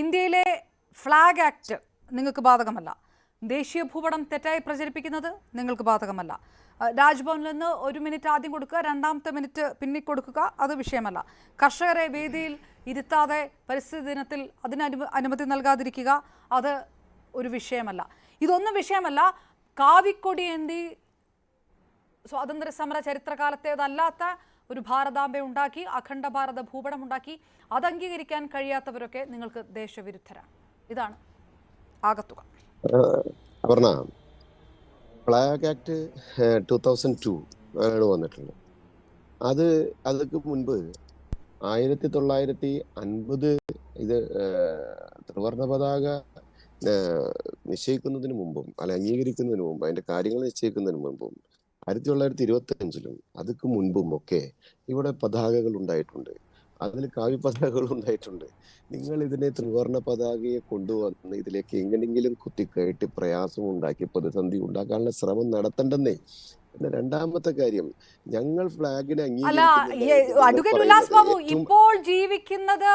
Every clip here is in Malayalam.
ഇന്ത്യയിലെ ഫ്ലാഗ് ആക്ട് നിങ്ങൾക്ക് ബാധകമല്ല. ദേശീയ ഭൂപടം തെറ്റായി പ്രചരിപ്പിക്കുന്നത് നിങ്ങൾക്ക് ബാധകമല്ല. രാജ്ഭവനിൽ നിന്ന് 1 മിനിറ്റ് ആദ്യം കൊടുക്കുക, 2ാമത്തെ മിനിറ്റ് പിന്നെ കൊടുക്കുക, അത് വിഷയമല്ല. കർഷകരെ വേദിയിൽ ഇരുത്താതെ പരിസ്ഥിതി ദിനത്തിൽ അതിന് അനുമതി നൽകാതിരിക്കുക, അത് ഒരു വിഷയമല്ല. ഇതൊന്നും വിഷയമല്ല. കാവിക്കൊടിയേന്തി സ്വാതന്ത്ര്യ സമര ചരിത്രകാലത്തേതല്ലാത്ത ഒരു ഭാരതാംബ ഉണ്ടാക്കി, അഖണ്ഡ ഭാരത ഭൂപടം ഉണ്ടാക്കി, അത് അംഗീകരിക്കാൻ കഴിയാത്തവരൊക്കെ നിങ്ങൾക്ക് ദേശവിരുദ്ധരാണ്. ഇതാണ് ആകത്തുക. അപർണ, ഫ്ലാഗ് ആക്ട് 2002 ആണ് വന്നിട്ടുള്ളത്. അതൊക്കെ മുൻപ് 1950 ഇത് ത്രിവർണ്ണ പതാക നിശ്ചയിക്കുന്നതിന് മുമ്പും അംഗീകരിക്കുന്നതിന് മുമ്പ്, അതിന്റെ കാര്യങ്ങൾ നിശ്ചയിക്കുന്നതിന് മുമ്പും 1925 അതൊക്കെ മുൻപും ഒക്കെ ഇവിടെ പതാകകൾ ഉണ്ടായിട്ടുണ്ട്. അതിൽ കാവ്യ പതാകകൾ ഉണ്ടായിട്ടുണ്ട്. നിങ്ങൾ ഇതിനെ ത്രിവർണ്ണ പതാകയെ കൊണ്ടുവന്ന് ഇതിലേക്ക് എങ്ങനെങ്കിലും കുത്തിക്കയറ്റി പ്രയാസം ഉണ്ടാക്കി പ്രതിസന്ധി ഉണ്ടാക്കാനുള്ള ശ്രമം നടത്തണ്ടെന്നേ. പിന്നെ രണ്ടാമത്തെ കാര്യം, ഞങ്ങൾ ഫ്ലാഗിനെ ഇപ്പോൾ ജീവിക്കുന്നത്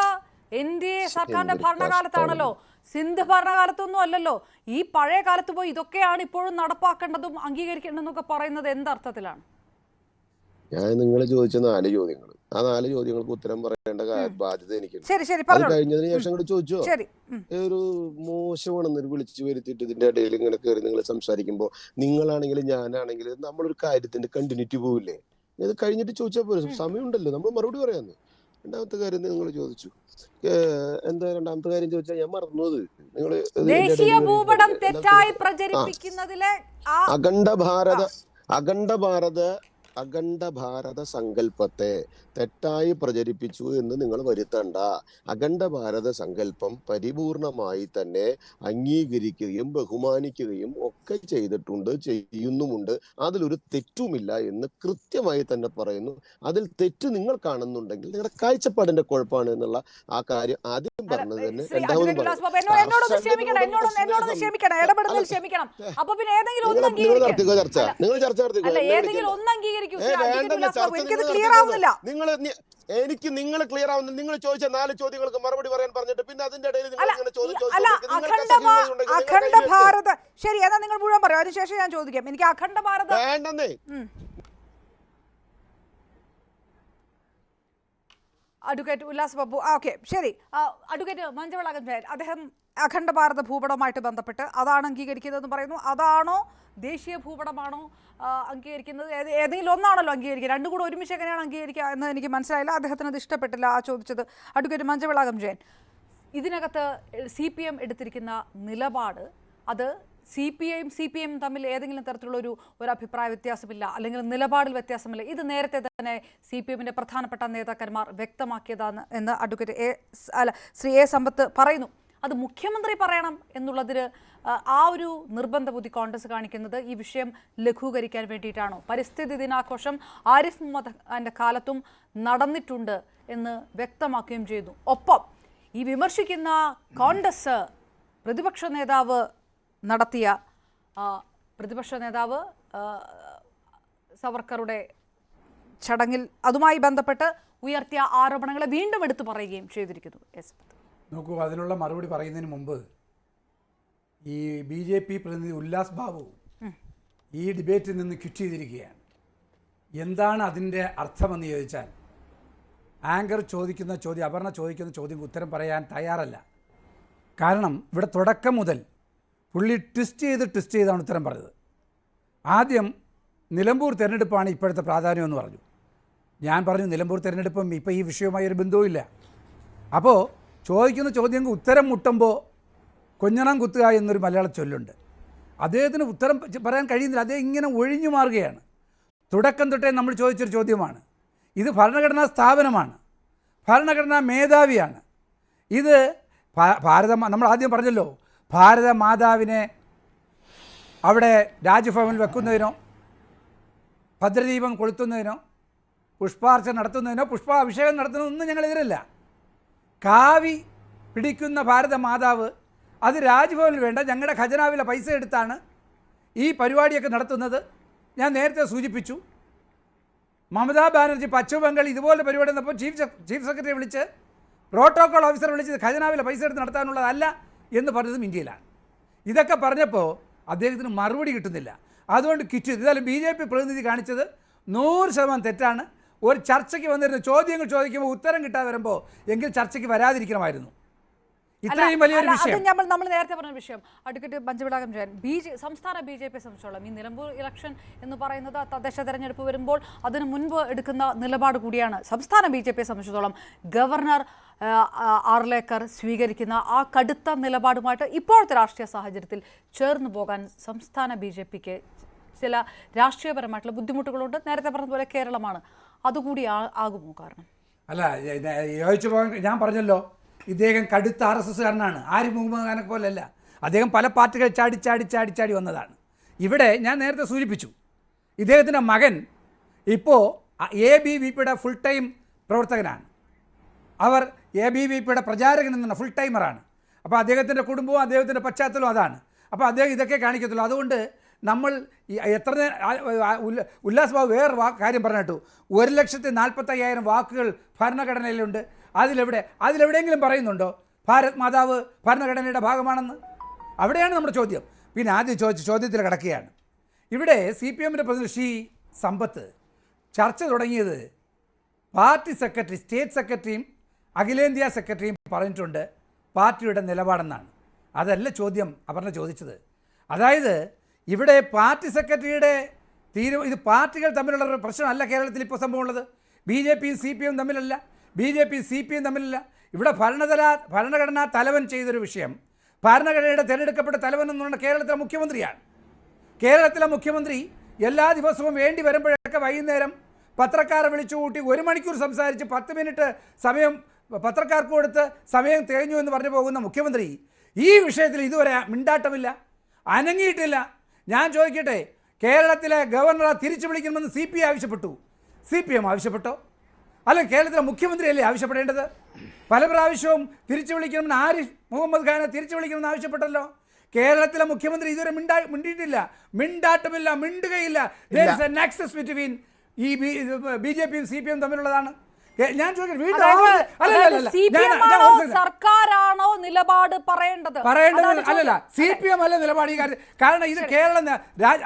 NDA സർക്കാരിന്റെ ഭരണകാലത്താണല്ലോ, സിന്ധ് ഭരണകാലത്തൊന്നും അല്ലല്ലോ. ഈ പഴയ കാലത്ത് പോയി ഇതൊക്കെയാണ് ഇപ്പോഴും നടപ്പാക്കേണ്ടതും അംഗീകരിക്കേണ്ടതെന്നൊക്കെ പറയുന്നത് എന്തർത്ഥത്തിലാണ്? ഞാൻ നിങ്ങൾ ചോദിച്ച 4 ചോദ്യങ്ങൾ, ആ 4 ചോദ്യങ്ങൾക്ക് ഉത്തരം പറയേണ്ട ബാധ്യത എനിക്കുണ്ട്. അത് കഴിഞ്ഞതിന് ശേഷം കൂടെ ചോദിച്ചോ. ഒരു മോശമാണെന്ന് വിളിച്ചു വരുത്തിയിട്ട് ഇതിന്റെ ഇടയിൽ ഇങ്ങനെ കയറി നിങ്ങൾ സംസാരിക്കുമ്പോൾ, നിങ്ങളാണെങ്കിലും ഞാനാണെങ്കിലും നമ്മളൊരു കാര്യത്തിന്റെ കണ്ടിന്യൂറ്റി പോവില്ലേ? ഇത് കഴിഞ്ഞിട്ട് ചോദിച്ചാൽ പോലും സമയമുണ്ടല്ലോ, നമ്മൾ മറുപടി പറയാന്ന്. രണ്ടാമത്തെ കാര്യം നിങ്ങൾ ചോദിച്ചു, എന്താ രണ്ടാമത്തെ കാര്യം ചോദിച്ചാൽ ഞാൻ മറന്നത്. നിങ്ങൾ അഖണ്ഡ ഭാരത സങ്കല്പത്തെ തെറ്റായി പ്രചരിപ്പിച്ചു എന്ന് നിങ്ങൾ വരുത്തണ്ട. അഖണ്ഡ ഭാരത സങ്കല്പം പരിപൂർണമായി തന്നെ അംഗീകരിക്കുകയും ബഹുമാനിക്കുകയും ഒക്കെ ചെയ്തിട്ടുണ്ട്, ചെയ്യുന്നുമുണ്ട്. അതിലൊരു തെറ്റുമില്ല എന്ന് കൃത്യമായി തന്നെ പറയുന്നു. അതിൽ തെറ്റ് നിങ്ങൾ കാണുന്നുണ്ടെങ്കിൽ നിങ്ങളുടെ കാഴ്ചപ്പാടിന്റെ കുഴപ്പമാണ് എന്നുള്ള ആ കാര്യം ആദ്യം പറഞ്ഞത് തന്നെ. രണ്ടാമതും ചർച്ച നിങ്ങൾ ചർച്ച എനിക്ക് നിങ്ങൾ ക്ലിയർ ആവുന്നില്ല. നിങ്ങൾ ചോദിച്ച 4 ചോദ്യങ്ങൾക്ക് മറുപടി പറയാൻ പറഞ്ഞിട്ട് പിന്നെ അതിന്റെ ഇടയിൽ അഖണ്ഡ ഭാരത ശരി, എന്നാ നിങ്ങൾ മുഴുവൻ പറയും, അതിനുശേഷം ഞാൻ ചോദിക്കാം. എനിക്ക് അഖണ്ഡ ഭാരത വേണ്ടെന്നേ. അഡ്വക്കേറ്റ് ഉല്ലാസ് ബാബു, ഓക്കെ ശരി. അഡ്വക്കേറ്റ് മഞ്ചവളകൻ അദ്ദേഹം അഖണ്ഡ ഭാരത ഭൂപടവുമായിട്ട് ബന്ധപ്പെട്ട് അതാണ് അംഗീകരിക്കുന്നതെന്ന് പറയുന്നു. അതാണോ ദേശീയ ഭൂപടമാണോ അംഗീകരിക്കുന്നത്? ഏതെങ്കിലും ഒന്നാണല്ലോ അംഗീകരിക്കുക, രണ്ടും കൂടെ ഒരുമിച്ച് എങ്ങനെയാണ് അംഗീകരിക്കുക എന്ന് എനിക്ക് മനസ്സിലായില്ല. അദ്ദേഹത്തിന് അത് ഇഷ്ടപ്പെട്ടില്ല ആ ചോദിച്ചത്. അഡ്വക്കേറ്റ് മഞ്ചവളകം ജയൻ, ഇതിനകത്ത് CPM എടുത്തിരിക്കുന്ന നിലപാട്, അത് CPM തമ്മിൽ ഏതെങ്കിലും തരത്തിലുള്ള ഒരു അഭിപ്രായ വ്യത്യാസമില്ല, അല്ലെങ്കിൽ നിലപാടിൽ വ്യത്യാസമില്ല, ഇത് നേരത്തെ തന്നെ CPMന്റെ പ്രധാനപ്പെട്ട നേതാക്കന്മാർ വ്യക്തമാക്കിയതാണ് എന്ന് അഡ്വക്കേറ്റ് ശ്രീ A സമ്പത്ത് പറയുന്നു. അത് മുഖ്യമന്ത്രി പറയണം എന്നുള്ളതിന് ആ ഒരു നിർബന്ധ ബുദ്ധി കോൺഗ്രസ് കാണിക്കുന്നത് ഈ വിഷയം ലഘൂകരിക്കാൻ വേണ്ടിയിട്ടാണോ? പരിസ്ഥിതി ദിനാഘോഷം ആരിഫ് മുഹമ്മദ് ഖാന്റെ കാലത്തും നടന്നിട്ടുണ്ട് എന്ന് വ്യക്തമാക്കുകയും ചെയ്തു. ഒപ്പം ഈ വിമർശിക്കുന്ന കോൺഗ്രസ് പ്രതിപക്ഷ നേതാവ് സവർക്കറുടെ ചടങ്ങിൽ അതുമായി ബന്ധപ്പെട്ട് ഉയർത്തിയ ആരോപണങ്ങളെ വീണ്ടും എടുത്തു പറയുകയും ചെയ്തിരിക്കുന്നു. നോക്കൂ, അതിനുള്ള മറുപടി പറയുന്നതിന് മുമ്പ് ഈ BJP പ്രതിനിധി ഉല്ലാസ് ബാബു ഈ ഡിബേറ്റിൽ നിന്ന് ക്വിറ്റ് ചെയ്തിരിക്കുകയാണ്. എന്താണ് അതിൻ്റെ അർത്ഥമെന്ന് ചോദിച്ചാൽ, ആങ്കർ ചോദിക്കുന്ന ചോദ്യം, അപർണ ചോദിക്കുന്ന ചോദ്യം ഉത്തരം പറയാൻ തയ്യാറല്ല. കാരണം ഇവിടെ തുടക്കം മുതൽ പുള്ളി ട്വിസ്റ്റ് ചെയ്താണ് ഉത്തരം പറഞ്ഞത്. ആദ്യം നിലമ്പൂർ തിരഞ്ഞെടുപ്പാണ് ഇപ്പോഴത്തെ പ്രാധാന്യം എന്ന് പറഞ്ഞു. ഞാൻ പറഞ്ഞു നിലമ്പൂർ തിരഞ്ഞെടുപ്പും ഇപ്പോൾ ഈ വിഷയവുമായി ഒരു ബന്ധവുമില്ല. അപ്പോൾ ചോദിക്കുന്ന ചോദ്യങ്ങൾക്ക് ഉത്തരം മുട്ടുമ്പോൾ കൊഞ്ഞണം കുത്തുക എന്നൊരു മലയാള ചൊല്ലുണ്ട്. അദ്ദേഹത്തിന് ഉത്തരം പറയാൻ കഴിയുന്നില്ല, അദ്ദേഹം ഇങ്ങനെ ഒഴിഞ്ഞു മാറുകയാണ്. തുടക്കം തൊട്ടേ നമ്മൾ ചോദിച്ചൊരു ചോദ്യമാണ്. ഇത് ഭരണഘടനാ സ്ഥാപനമാണ്, ഭരണഘടനാ മേധാവിയാണ്. ഇത് നമ്മൾ ആദ്യം പറഞ്ഞല്ലോ, ഭാരത മാതാവിനെ അവിടെ രാജ്ഭവനിൽ വെക്കുന്നതിനോ ഭദ്രദീപം കൊളുത്തുന്നതിനോ പുഷ്പാർച്ചന നടത്തുന്നതിനോ പുഷ്പാഭിഷേകം നടത്തുന്നതൊന്നും ഞങ്ങളെതിരല്ല. കാവി പിടിക്കുന്ന ഭാരത മാതാവ് അത് രാജ്ഭവനിൽ വേണ്ട, ഞങ്ങളുടെ ഖജനാവിലെ പൈസ എടുത്താണ് ഈ പരിപാടിയൊക്കെ നടത്തുന്നത്. ഞാൻ നേരത്തെ സൂചിപ്പിച്ചു, മമതാ ബാനർജി പശ്ചിമ ബംഗാൾ ഇതുപോലെ പരിപാടി വന്നപ്പോൾ ചീഫ് സെക്രട്ടറി വിളിച്ച് പ്രോട്ടോകോൾ ഓഫീസർ വിളിച്ചത് ഖജനാവിലെ പൈസ എടുത്ത് നടത്താനുള്ളതല്ല എന്ന് പറഞ്ഞതും ഇന്ത്യയിലാണ്. ഇതൊക്കെ പറഞ്ഞപ്പോൾ അദ്ദേഹത്തിന് മറുപടി കിട്ടുന്നില്ല. അതുകൊണ്ട് കിച്ചു ഇതായാലും BJP പ്രതിനിധി കാണിച്ചത് 100% തെറ്റാണ്. ഒരു ചർച്ചയ്ക്ക് വന്നിരുന്ന ചോദ്യങ്ങൾ ചോദിക്കുമ്പോൾ ഉത്തരം കിട്ടാതെ വരുമ്പോൾ എങ്കിൽ ചർച്ചയ്ക്ക് വരാതിരിക്കണമായിരുന്നു. ഇത്രയും വലിയൊരു വിഷയം നമ്മൾ നേരത്തെ പറഞ്ഞ വിഷയം അഡ്വക്കേറ്റ് മഞ്ജുളാകം ജയൻ സംസ്ഥാന BJP സംബന്ധിച്ചോളം ഈ നിലമ്പൂർ ഇലക്ഷൻ എന്ന് പറയുന്നത് തദ്ദേശ തെരഞ്ഞെടുപ്പ് വരുമ്പോൾ അതിനു മുൻപ് എടുക്കുന്ന നിലപാട് കൂടിയാണ് സംസ്ഥാന BJP സംബന്ധിച്ചിടത്തോളം. ഗവർണർ ആർലേക്കർ സ്വീകരിക്കുന്ന ആ കടുത്ത നിലപാടുമായിട്ട് ഇപ്പോഴത്തെ രാഷ്ട്രീയ സാഹചര്യത്തിൽ ചേർന്ന് പോകാൻ സംസ്ഥാന BJPക്ക് ചില രാഷ്ട്രീയപരമായിട്ടുള്ള ബുദ്ധിമുട്ടുകളുണ്ട്. നേരത്തെ പറഞ്ഞതുപോലെ കേരളമാണ്, അതുകൂടി ആകുമോ കാരണം? അല്ല, യോജിച്ചു പോകാൻ ഞാൻ പറഞ്ഞല്ലോ, ഇദ്ദേഹം കടുത്ത RSSകാരനാണ്. ആരിഫ് മുഹമ്മദ് ഖാനെ പോലല്ല. അദ്ദേഹം പല പാർട്ടികൾ ചാടി വന്നതാണ്. ഇവിടെ ഞാൻ നേരത്തെ സൂചിപ്പിച്ചു, ഇദ്ദേഹത്തിൻ്റെ മകൻ ഇപ്പോൾ ABVPയുടെ ഫുൾ ടൈം പ്രവർത്തകനാണ്. അവർ ABVPയുടെ പ്രചാരകൻ എന്ന ഫുൾ ടൈമറാണ്. അപ്പോൾ അദ്ദേഹത്തിൻ്റെ കുടുംബവും അദ്ദേഹത്തിൻ്റെ പശ്ചാത്തലവും അതാണ്. അപ്പോൾ അദ്ദേഹം ഇതൊക്കെ കാണിക്കത്തുള്ളൂ. അതുകൊണ്ട് നമ്മൾ എത്ര ഉല്ലാസ് ബാബു വേറെ കാര്യം പറഞ്ഞിട്ടു, 1,45,000 വാക്കുകൾ ഭരണഘടനയിലുണ്ട്. അതിലെവിടെയെങ്കിലും പറയുന്നുണ്ടോ ഭാരത് മാതാവ് ഭരണഘടനയുടെ ഭാഗമാണെന്ന്? അവിടെയാണ് നമ്മുടെ ചോദ്യം. പിന്നെ ആദ്യം ചോദിച്ച ചോദ്യത്തിൽ കിടക്കുകയാണ്. ഇവിടെ CPMൻ്റെ പ്രതിനിധി ശ്രീ സമ്പത്ത് ചർച്ച തുടങ്ങിയത് പാർട്ടി സെക്രട്ടറി, സ്റ്റേറ്റ് സെക്രട്ടറിയും അഖിലേന്ത്യാ സെക്രട്ടറിയും പറഞ്ഞിട്ടുണ്ട് പാർട്ടിയുടെ നിലപാടെന്നാണ്. അതല്ല ചോദ്യം അപർണ ചോദിച്ചത്. അതായത് ഇവിടെ പാർട്ടി സെക്രട്ടറിയുടെ ഇത് പാർട്ടികൾ തമ്മിലുള്ള ഒരു പ്രശ്നമല്ല കേരളത്തിൽ ഇപ്പോൾ സംഭവമുള്ളത്. BJPയും CPM തമ്മിലല്ല, BJPയും CPM തമ്മിലല്ല. ഇവിടെ ഭരണഘടനാ തലവൻ ചെയ്തൊരു വിഷയം, ഭരണഘടനയുടെ തിരഞ്ഞെടുക്കപ്പെട്ട തലവൻ എന്ന് പറഞ്ഞാൽ കേരളത്തിലെ മുഖ്യമന്ത്രിയാണ്. കേരളത്തിലെ മുഖ്യമന്ത്രി എല്ലാ ദിവസവും വേണ്ടി വരുമ്പോഴൊക്കെ വൈകുന്നേരം പത്രക്കാരെ വിളിച്ചു കൂട്ടി 1 മണിക്കൂർ സംസാരിച്ച് 10 മിനിറ്റ് സമയം പത്രക്കാർക്ക് കൊടുത്ത് സമയം തികഞ്ഞു എന്ന് പറഞ്ഞു പോകുന്ന മുഖ്യമന്ത്രി ഈ വിഷയത്തിൽ ഇതുവരെ മിണ്ടാട്ടമില്ല, അനങ്ങിയിട്ടില്ല. ഞാൻ ചോദിക്കട്ടെ, കേരളത്തിലെ ഗവർണറെ തിരിച്ചു വിളിക്കണമെന്ന് CPI ആവശ്യപ്പെട്ടു, CPM ആവശ്യപ്പെട്ടോ? അല്ലെങ്കിൽ കേരളത്തിലെ മുഖ്യമന്ത്രിയല്ലേ ആവശ്യപ്പെടേണ്ടത്? പല പ്രാവശ്യവും തിരിച്ചു വിളിക്കണമെന്ന് ആരിഫ് മുഹമ്മദ് ഖാനെ തിരിച്ചു വിളിക്കണമെന്ന് ആവശ്യപ്പെട്ടല്ലോ. കേരളത്തിലെ മുഖ്യമന്ത്രി ഇതുവരെ മിണ്ടിയിട്ടില്ല, മിണ്ടാട്ടമില്ല, മിണ്ടുകയില്ല. There is a nexus between ഈ BJPയും CPM തമ്മിലുള്ളതാണ്. ഞാൻ സർക്കാരാണോ നിലപാട് പറയേണ്ടത്? അല്ലല്ല, CPM അല്ല നിലപാട് ഈ കാര്യത്തിൽ. കാരണം ഇത് കേരളം,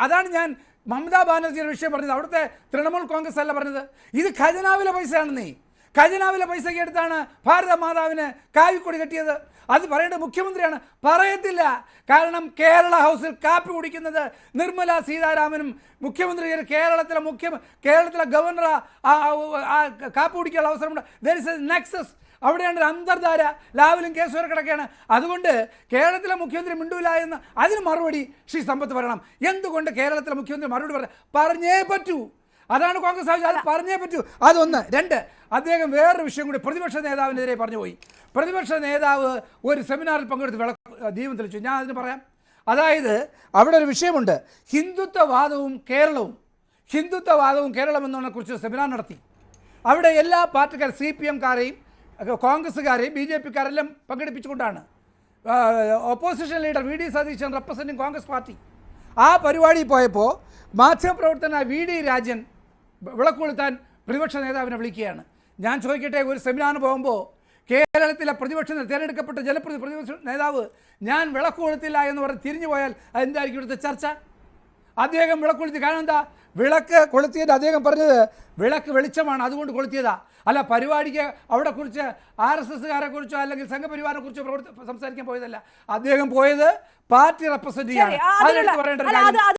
അതാണ് ഞാൻ മമതാ ബാനർജിയുടെ വിഷയം പറഞ്ഞത്. അവിടുത്തെ തൃണമൂൽ കോൺഗ്രസ് അല്ല പറഞ്ഞത്. ഇത് ഖജനാവിലെ പൈസയാണെന്നേ. ഖജനാവിലെ പൈസയ്ക്ക് എടുത്താണ് ഭാരത മാതാവിന് കാവിക്കൊടി കെട്ടിയത്. അത് പറയേണ്ടത് മുഖ്യമന്ത്രിയാണ്. പറയത്തില്ല. കാരണം കേരള ഹൗസിൽ കാപ്പി കുടിക്കുന്നത് നിർമ്മല സീതാരാമനും മുഖ്യമന്ത്രി കേരളത്തിലെ ഗവർണർ കാപ്പി കുടിക്കാനുള്ള അവസരമുണ്ട്. There is A Nexus. അവിടെയാണ് ഒരു അന്തർധാര. ലാവലും കേസുവരെ കിടക്കുകയാണ്. അതുകൊണ്ട് കേരളത്തിലെ മുഖ്യമന്ത്രി മിണ്ടൂല എന്ന് അതിന് മറുപടി ശ്രീ സമ്പത്ത് പറയണം. എന്തുകൊണ്ട് കേരളത്തിലെ മുഖ്യമന്ത്രി മറുപടി പറഞ്ഞേ പറ്റൂ? അതാണ് കോൺഗ്രസ് ആവശ്യം. അത് പറഞ്ഞേ പറ്റൂ. അതൊന്ന്. 2, അദ്ദേഹം വേറൊരു വിഷയം കൂടി പ്രതിപക്ഷ നേതാവിനെതിരെ പറഞ്ഞു പോയി. പ്രതിപക്ഷ നേതാവ് ഒരു സെമിനാറിൽ പങ്കെടുത്ത് ദീപം തെളിച്ചു. ഞാൻ അതിന് പറയാം. അതായത് അവിടെ ഒരു വിഷയമുണ്ട്, ഹിന്ദുത്വവാദവും കേരളവും എന്നതിനെ കുറിച്ച് സെമിനാർ നടത്തി. അവിടെ എല്ലാ പാർട്ടിക്കാർ CPMക്കാരെയും കോൺഗ്രസ്സുകാരെയും BJPക്കാരെല്ലാം പങ്കെടുപ്പിച്ചുകൊണ്ടാണ്. Opposition leader VD Satheesan representing Congress party. ആ പരിപാടിയിൽ പോയപ്പോൾ മാധ്യമപ്രവർത്തന VD രാജൻ വിളക്കൊളുത്താൻ പ്രതിപക്ഷ നേതാവിനെ വിളിക്കുകയാണ്. ഞാൻ ചോദിക്കട്ടെ, ഒരു സെമിനാറിന് പോകുമ്പോൾ കേരളത്തിലെ തിരഞ്ഞെടുക്കപ്പെട്ട പ്രതിപക്ഷ നേതാവ് ഞാൻ വിളക്ക് കൊളുത്തില്ല എന്ന് പറഞ്ഞ് തിരിഞ്ഞു പോയാൽ അതെന്തായിരിക്കും ഇവിടുത്തെ ചർച്ച? അദ്ദേഹം വിളക്ക് കൊളുത്തി. കാരണം എന്താ? വിളക്ക് കൊളുത്തിയത് അദ്ദേഹം പറഞ്ഞത് വിളക്ക് വെളിച്ചമാണ്, അതുകൊണ്ട് കൊളുത്തിയതാ. അല്ല, പരിപാടിക്ക് അവിടെ കുറിച്ച് RSSകാരെ കുറിച്ചോ അല്ലെങ്കിൽ സംഘപരിവാറിനെ കുറിച്ചോ സംസാരിക്കാൻ പോയതല്ല. അദ്ദേഹം പോയത് പാർട്ടി റെപ്രസെന്റ് ചെയ്യാൻ.